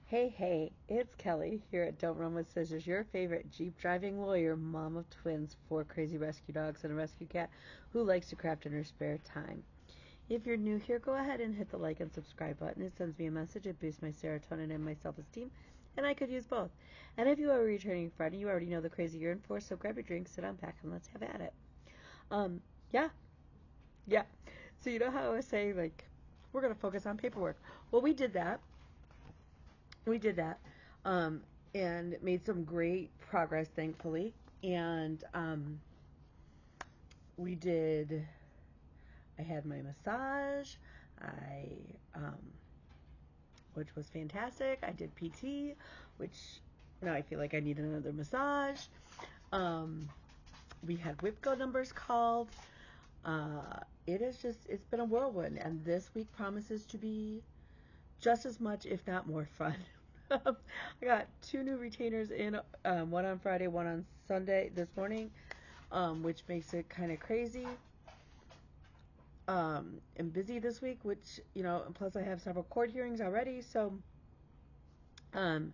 Hey, hey, it's Kelly here at Don't Run with Scissors, your favorite Jeep driving lawyer, mom of twins, 4 crazy rescue dogs, and a rescue cat who likes to craft in her spare time. If you're new here, go ahead and hit the like and subscribe button. It sends me a message, it boosts my serotonin and my self esteem, and I could use both. And if you are a returning friend, you already know the crazy you're in for, so grab your drink, sit on back, and let's have at it. Um, yeah, yeah. So, you know how I was saying, like, we're going to focus on paperwork? Well, we did that. We did that, um, and made some great progress, thankfully. And we did. I had my massage. I, which was fantastic. I did PT, which now I feel like I need another massage. Um, we had WIPCO numbers called. It's been a whirlwind, and this week promises to be just as much, if not more fun. I got 2 new retainers in, one on Friday, one on Sunday this morning, which makes it kind of crazy. And busy this week, which, plus I have several court hearings already, so, um,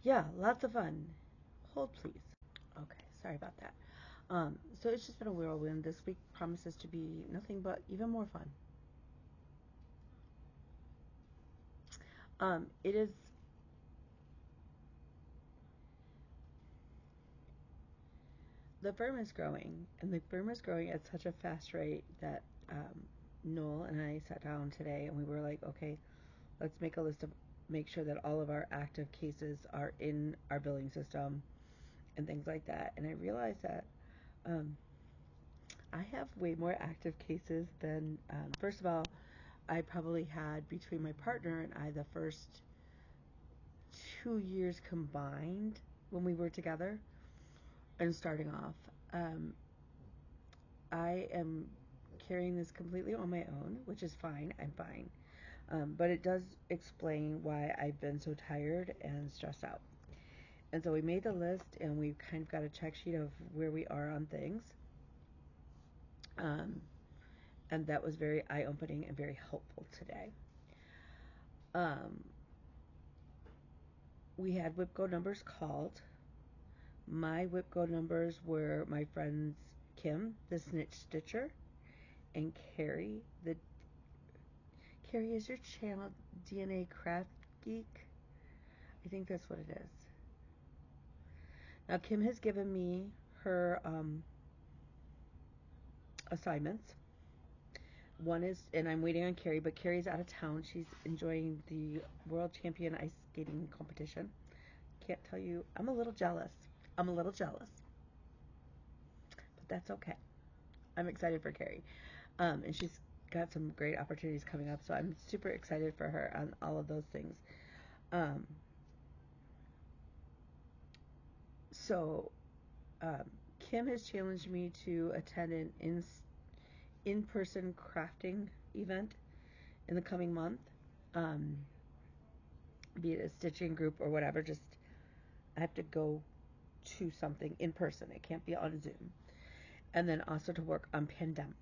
yeah, lots of fun. Hold, please. Okay, sorry about that. So it's just been a whirlwind. This week promises to be nothing but even more fun. It is the firm is growing, and the firm is growing at such a fast rate that Noel and I sat down today and we were like, okay, let's make a list of make sure that all of our active cases are in our billing system and things like that. And I realized that um, I have way more active cases than, first of all, I probably had between my partner and I the first 2 years combined when we were together and starting off. Um, I am carrying this completely on my own, which is fine. I'm fine. But it does explain why I've been so tired and stressed out. And so we made the list and we've kind of got a check sheet of where we are on things. Um, and that was very eye opening and very helpful today. Um, we had WIPCO numbers called. My WIPCO numbers were my friends Kim, the snitch stitcher, and Carrie, the Carrie, is your channel DNA Craft Geek? I think that's what it is. Now, Kim has given me her assignments. One is, and I'm waiting on Carrie, but Carrie's out of town. She's enjoying the World Champion Ice Skating Competition. Can't tell you, I'm a little jealous. I'm a little jealous. But that's okay. I'm excited for Carrie. And she's got some great opportunities coming up, so I'm super excited for her on all of those things. Um, so Kim has challenged me to attend an in-person crafting event in the coming month, um, be it a stitching group or whatever. Just I have to go to something in person. It can't be on Zoom. And then also to work on pandemic.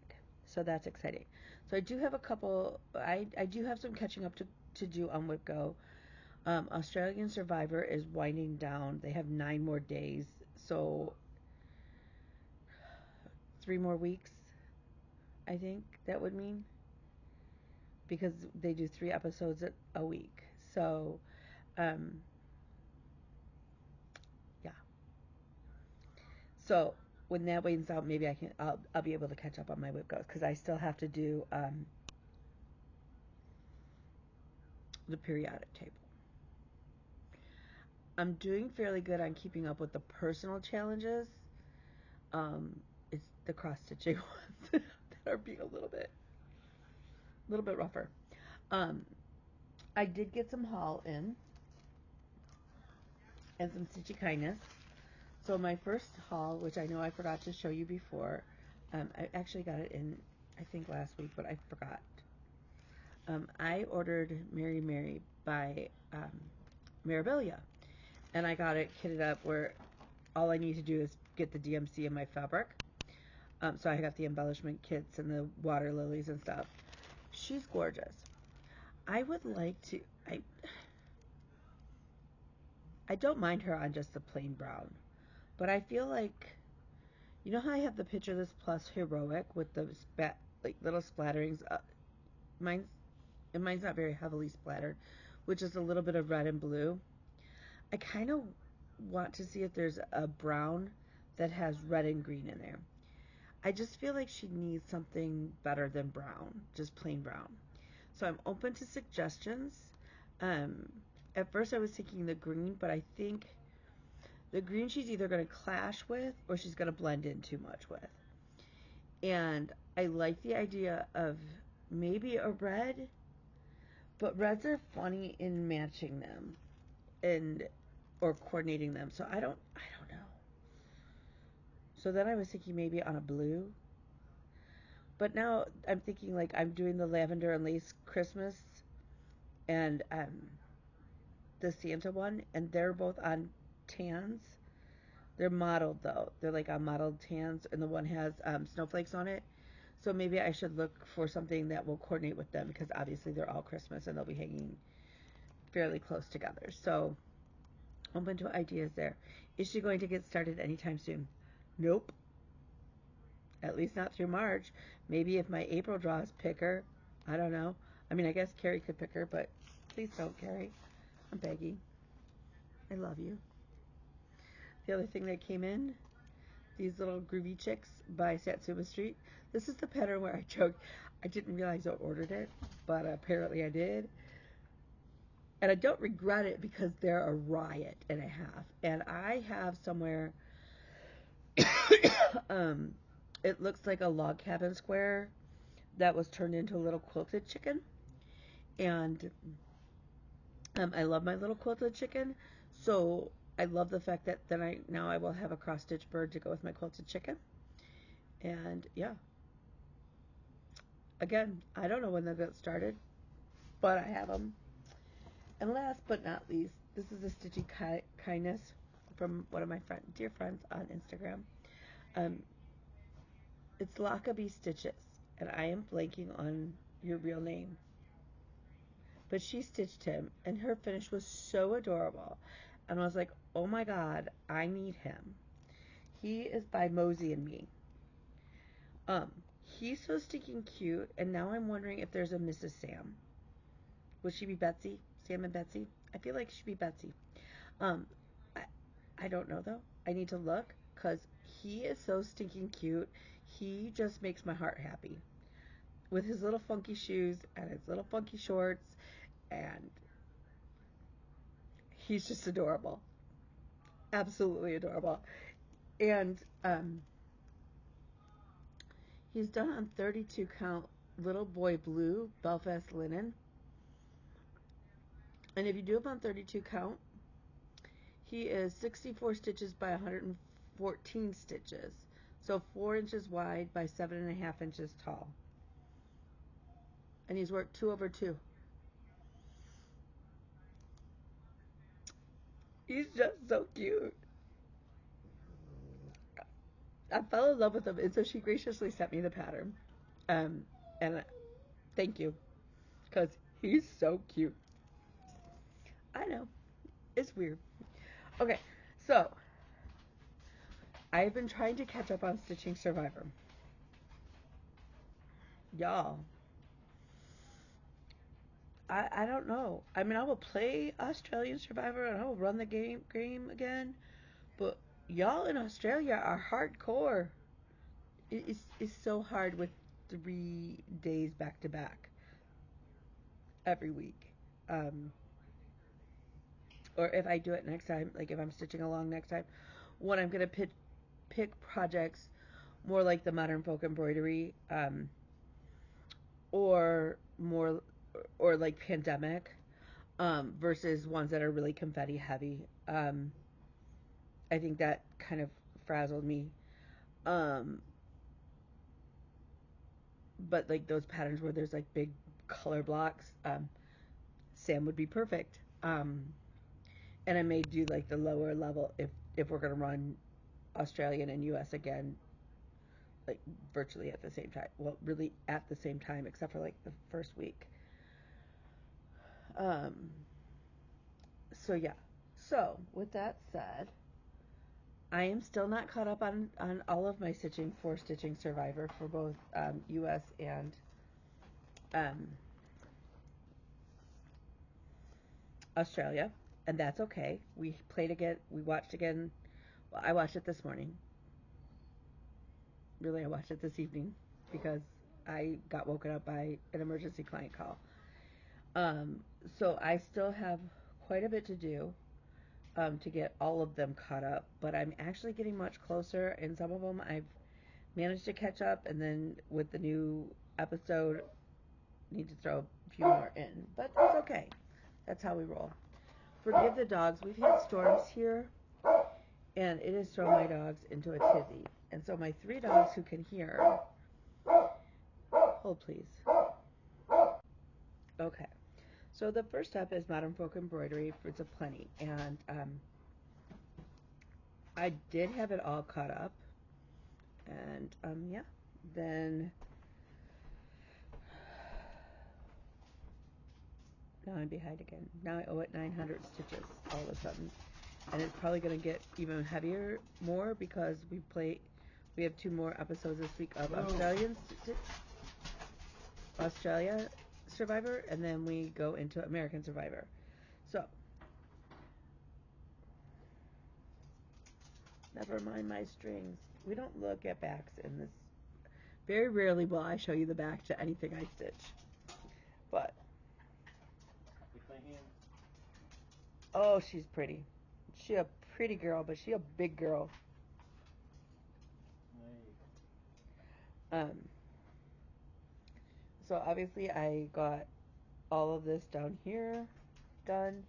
So that's exciting. So I do have a couple. I do have some catching up to do on WIPGO. Australian Survivor is winding down. They have 9 more days. So 3 more weeks, I think that would mean, because they do 3 episodes a week. So, yeah. So when that wanes out, maybe I'll be able to catch up on my WIPGOs, because I still have to do the periodic table. I'm doing fairly good on keeping up with the personal challenges. It's the cross stitching ones that are being a little bit rougher. Um, I did get some haul in and some stitchy kindness. So my first haul, which I know I forgot to show you before, I actually got it in, I think, last week, but I forgot. I ordered Mary Mary by Mirabilia, and I got it kitted up where all I need to do is get the DMC in my fabric. So I got the embellishment kits and the water lilies and stuff. She's gorgeous. I would like to. I don't mind her on just the plain brown, but I feel like, you know how I have the Picture This Plus Heroic with the like little splatterings? Mine's, and mine's not very heavily splattered, which is a little bit of red and blue. I kind of want to see if there's a brown that has red and green in there. I just feel like she needs something better than brown, just plain brown. So I'm open to suggestions. Um, at first I was thinking the green, but I think the green she's either going to clash with or she's going to blend in too much with. And I like the idea of maybe a red, but reds are funny in matching them and or coordinating them. So I don't know. So then I was thinking maybe on a blue. But now I'm thinking like I'm doing the lavender and lace Christmas and the Santa one, and they're both on tans. They're modeled though. They're like on modeled tans, and the one has snowflakes on it. So maybe I should look for something that will coordinate with them because obviously they're all Christmas and they'll be hanging fairly close together. So open to ideas there. Is she going to get started anytime soon? Nope. At least not through March. Maybe if my April draws pick her. I don't know. I mean, I guess Carrie could pick her, but please don't, Carrie. I'm begging. I love you. The other thing that came in, these little groovy chicks by Satsuma Street. This is the pattern where I joked. I didn't realize I ordered it, but apparently I did. And I don't regret it because they're a riot and a half. And I have somewhere, it looks like a log cabin square that was turned into a little quilted chicken. And I love my little quilted chicken. So I love the fact that then now I will have a cross stitch bird to go with my quilted chicken. And yeah, again, I don't know when they got started, but I have them. And last but not least, this is a Stitchy Kindness from one of my dear friends on Instagram. Um, it's Lockaby Stitches, and I am blanking on your real name. But she stitched him, and her finish was so adorable. And I was like, oh my god, I need him. He is by Mosey and Me. Um, he's so stinking cute, and now I'm wondering if there's a Mrs. Sam. Would she be Betsy? Sam and Betsy? I feel like she'd be Betsy. Um, I, I don't know though. I need to look because he is so stinking cute. He just makes my heart happy with his little funky shoes and his little funky shorts, and he's just adorable. Absolutely adorable. And he's done on 32 count little boy blue Belfast linen. And if you do him on 32 count, he is 64 stitches by 114 stitches. So 4 inches wide by 7.5 inches tall. And he's worked 2 over 2. He's just so cute. I fell in love with him, and so she graciously sent me the pattern. Um, and thank you, because he's so cute. I know, it's weird. Okay, so I've been trying to catch up on Stitching Survivor. Y'all, I don't know. I mean, I will play Australian Survivor and I will run the game again, but y'all in Australia are hardcore. It's so hard with 3 days back to back every week. Um, or if I do it next time, like if I'm stitching along next time, when I'm gonna pick projects more like the modern folk embroidery, or more or like pandemic, versus ones that are really confetti heavy. I think that kind of frazzled me. Um, but like those patterns where there's like big color blocks, Sam would be perfect. And I may do like the lower level if we're gonna run Australian and US again, like virtually at the same time. Well, really at the same time, except for like the first week. Um, so yeah, So, with that said, I am still not caught up on all of my stitching for Stitching Survivor for both US and um, Australia, and that's okay. We played again, we watched again. Well, I watched it this morning. Really, I watched it this evening because I got woken up by an emergency client call. So I still have quite a bit to do to get all of them caught up, but I'm actually getting much closer. And some of them I've managed to catch up, and then with the new episode, need to throw a few more in. But that's okay. That's how we roll. Forgive the dogs. We've had storms here, and it has thrown my dogs into a tizzy. And so my 3 dogs who can hear, hold please. Okay. So the first step is Modern Folk Embroidery, Fruits of Plenty, and I did have it all caught up, and yeah, then now I'm behind again. Now I owe it 900 stitches all of a sudden, and it's probably going to get even heavier more because we have 2 more episodes this week of Australia Survivor, and then we go into American Survivor. So, never mind my strings. We don't look at backs in this. Very rarely will I show you the back to anything I stitch. But, oh, she's pretty. She a pretty girl, but she a big girl. So obviously I got all of this down here done,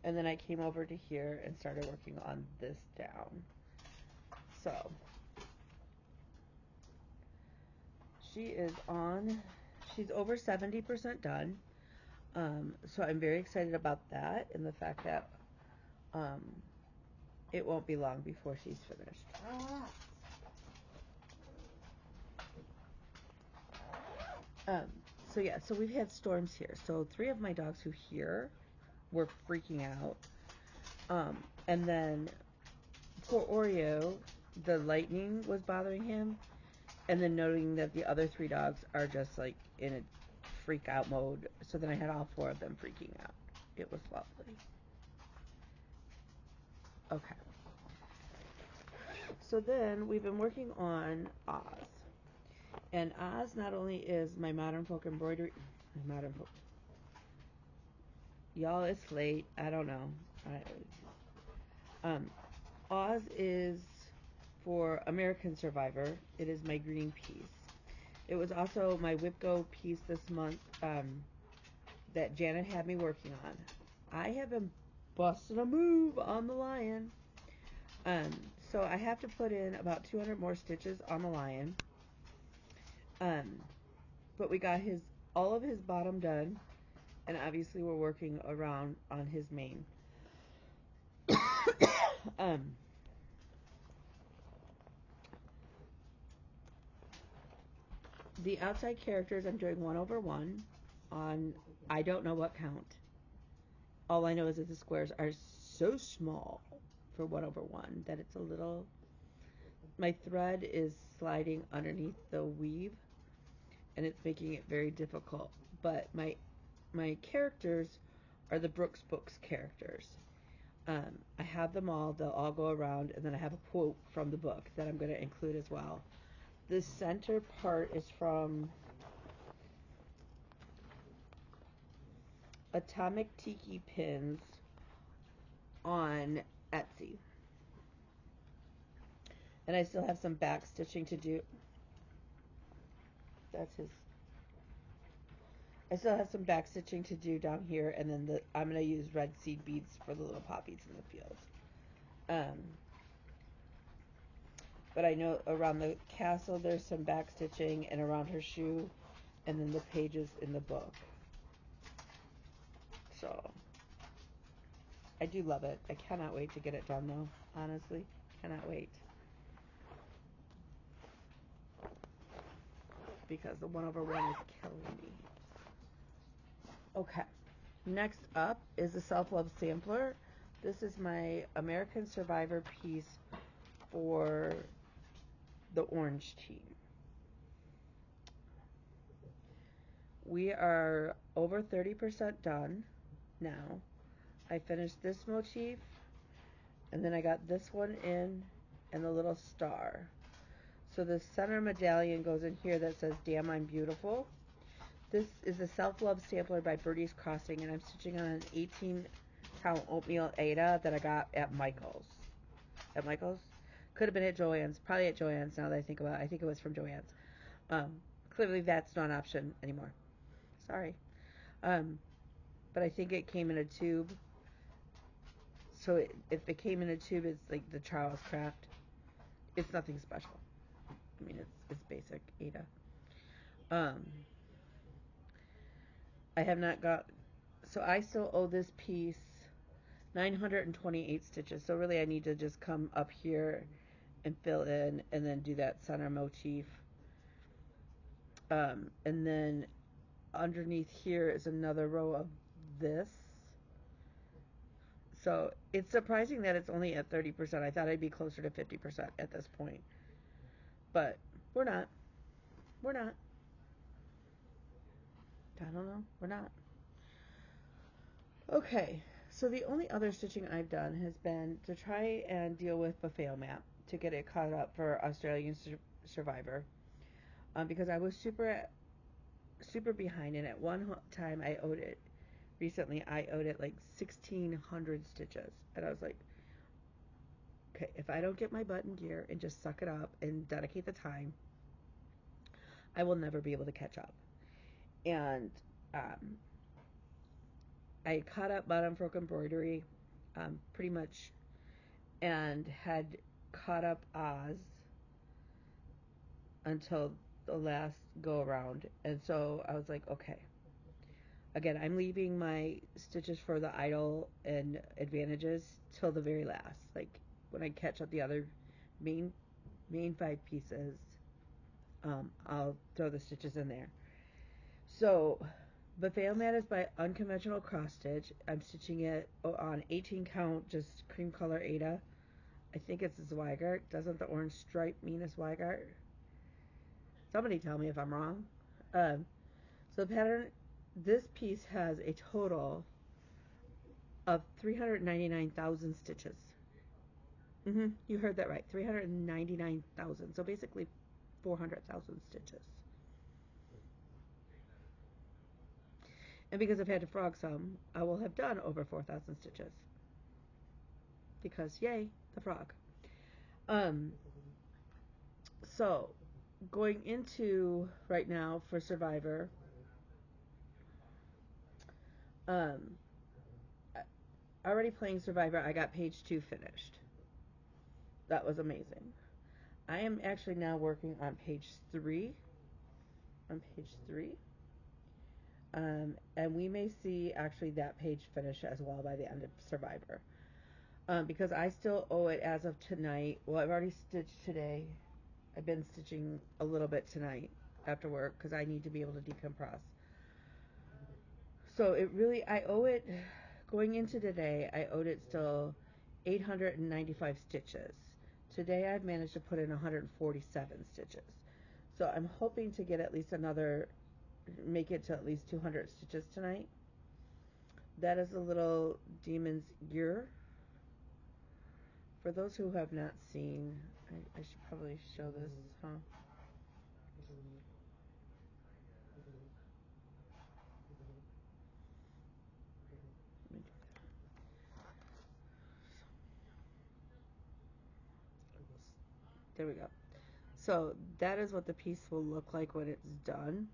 and then I came over to here and started working on this down. So she's over 70% done. So I'm very excited about that and the fact that it won't be long before she's finished. So yeah, so we've had storms here. So 3 of my dogs who hear were freaking out. And then for Oreo, the lightning was bothering him. And then noting that the other 3 dogs are just like in a freak out mode. So then I had all 4 of them freaking out. It was lovely. Okay. So then we've been working on Oz. And Oz not only is my Modern Folk Embroidery, y'all, it's late. I don't know. Oz is for American Survivor. It is my green piece. It was also my WIPGO piece this month that Janet had me working on. I have been busting a move on the lion. So I have to put in about 200 more stitches on the lion. But we got all of his bottom done, and obviously we're working around on his mane. The outside characters, I'm doing 1/1 on I don't know what count. All I know is that the squares are so small for 1/1 that it's a little. My thread is sliding underneath the weave, and it's making it very difficult. But my characters are the Brooks Books characters. I have them all. They'll all go around, and then I have a quote from the book that I'm going to include as well. The center part is from Atomic Tiki Pins on Etsy. And I still have some back stitching to do. I still have some back stitching to do down here, and then I'm going to use red seed beads for the little poppies in the field. But I know around the castle there's some back stitching, and around her shoe, and then the pages in the book. So I do love it. I cannot wait to get it done, though. Honestly, cannot wait. Because the 1/1 is killing me. Okay. Next up is the Self-Love Sampler. This is my American Survivor piece for the orange team. We are over 30% done now. I finished this motif, and then I got this one in, and the little star. So the center medallion goes in here that says, "Damn, I'm Beautiful." This is a Self-Love Sampler by Birdie's Crossing, and I'm stitching on an 18-count oatmeal Aida that I got at Michael's. At Michael's? Could have been at Joann's. Probably at Joann's now that I think about it. I think it was from Joann's. Clearly that's not an option anymore. Sorry. But I think it came in a tube. So if it came in a tube, it's like the Charles Craft. It's nothing special. I mean, it's basic Aida. I have not got... So I still owe this piece 928 stitches. So really I need to just come up here and fill in and then do that center motif. And then underneath here is another row of this. So it's surprising that it's only at 30%. I thought I'd be closer to 50% at this point. But we're not. We're not. I don't know. We're not. Okay. So the only other stitching I've done has been to try and deal with Buffet Map to get it caught up for Australian Survivor. Because I was super behind, and at one time I owed it like 1,600 stitches, and I was like, okay, if I don't get my butt in gear and just suck it up and dedicate the time, I will never be able to catch up. And I caught up bottom frock embroidery pretty much, and had caught up Oz until the last go around. And so I was like, okay, again, I'm leaving my stitches for the idle and advantages till the very last. Like when I catch up the other main 5 pieces, I'll throw the stitches in there. So Buffet Mat is by Unconventional Cross Stitch. I'm stitching it on 18 count, just cream color Aida. I think it's a Zweigart. Doesn't the orange stripe mean a Zweigart? Somebody tell me if I'm wrong. So the pattern, this piece has a total of 399,000 stitches. You heard that right. 399,000. So basically 400,000 stitches. And because I've had to frog some, I will have done over 4,000 stitches. Because, yay, the frog. So, going into right now for Survivor, already playing Survivor, I got page 2 finished. That was amazing. I am actually now working on page 3. And we may see actually that page finish as well by the end of Survivor. Because I still owe it as of tonight. Well, I've already stitched today. I've been stitching a little bit tonight after work because I need to be able to decompress. So it really, I owe it, going into today, I owed it still 895 stitches. Today I've managed to put in 147 stitches. So I'm hoping to get at least make it to at least 200 stitches tonight. That is a little Demon's Ear. For those who have not seen, I should probably show this, huh? There we go. So that is what the piece will look like when it's done.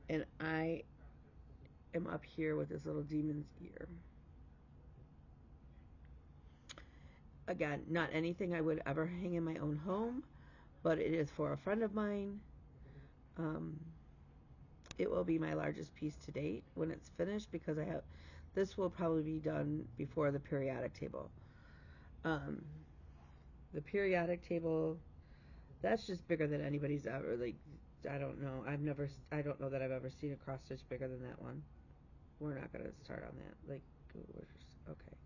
And I am up here with this little Demon's Ear. Again, not anything I would ever hang in my own home, but it is for a friend of mine. It will be my largest piece to date when it's finished, because this will probably be done before the periodic table. The periodic table, that's just bigger than anybody's ever, like, I don't know. I don't know that I've ever seen a cross stitch bigger than that one. We're not going to start on that. Like, we're just, okay.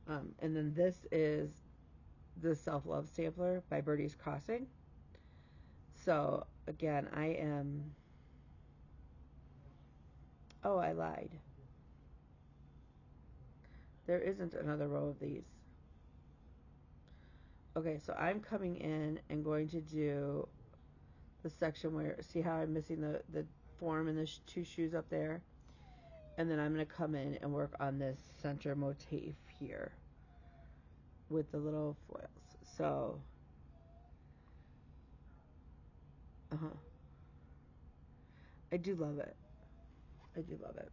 And then this is the Self-Love Sampler by Birdie's Crossing. So, again, oh, I lied. There isn't another row of these. Okay, so I'm coming in and going to do the section where, see how I'm missing the form and the two shoes up there? And then I'm going to come in and work on this center motif here with the little foils. So, I do love it. I do love it.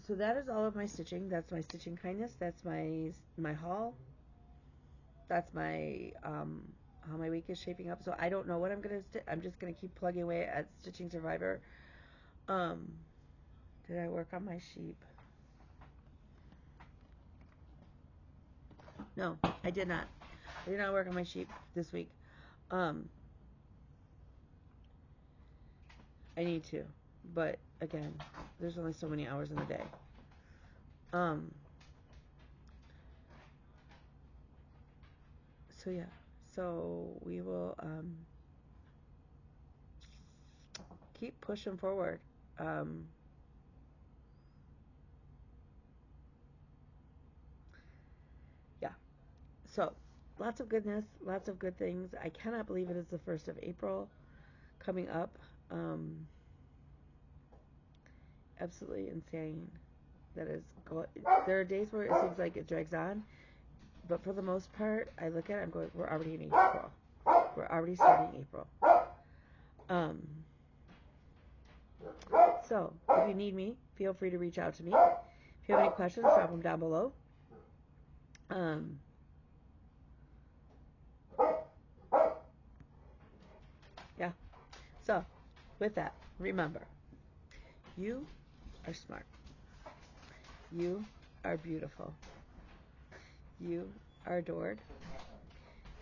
So that is all of my stitching. That's my stitching kindness. That's my haul. That's my how my week is shaping up. So I don't know what I'm gonna stitch. I'm just gonna keep plugging away at Stitching Survivor. Did I work on my sheep? No, I did not. I did not work on my sheep this week. I need to, but again, there's only so many hours in the day. So yeah, so we will keep pushing forward. Yeah, so lots of goodness, lots of good things. I cannot believe it is the 1st of April coming up. Absolutely insane. There are days where it seems like it drags on, but for the most part, I look at it, I'm going, we're already in April. We're already starting April. So, if you need me, feel free to reach out to me. If you have any questions, drop them down below. Yeah. So, with that, remember, you are smart. You are beautiful. You are adored.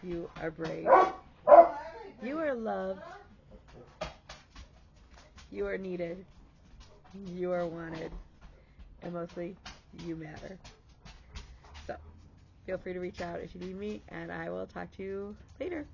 You are brave. You are loved. You are needed. You are wanted. And mostly, you matter. So, feel free to reach out if you need me, and I will talk to you later.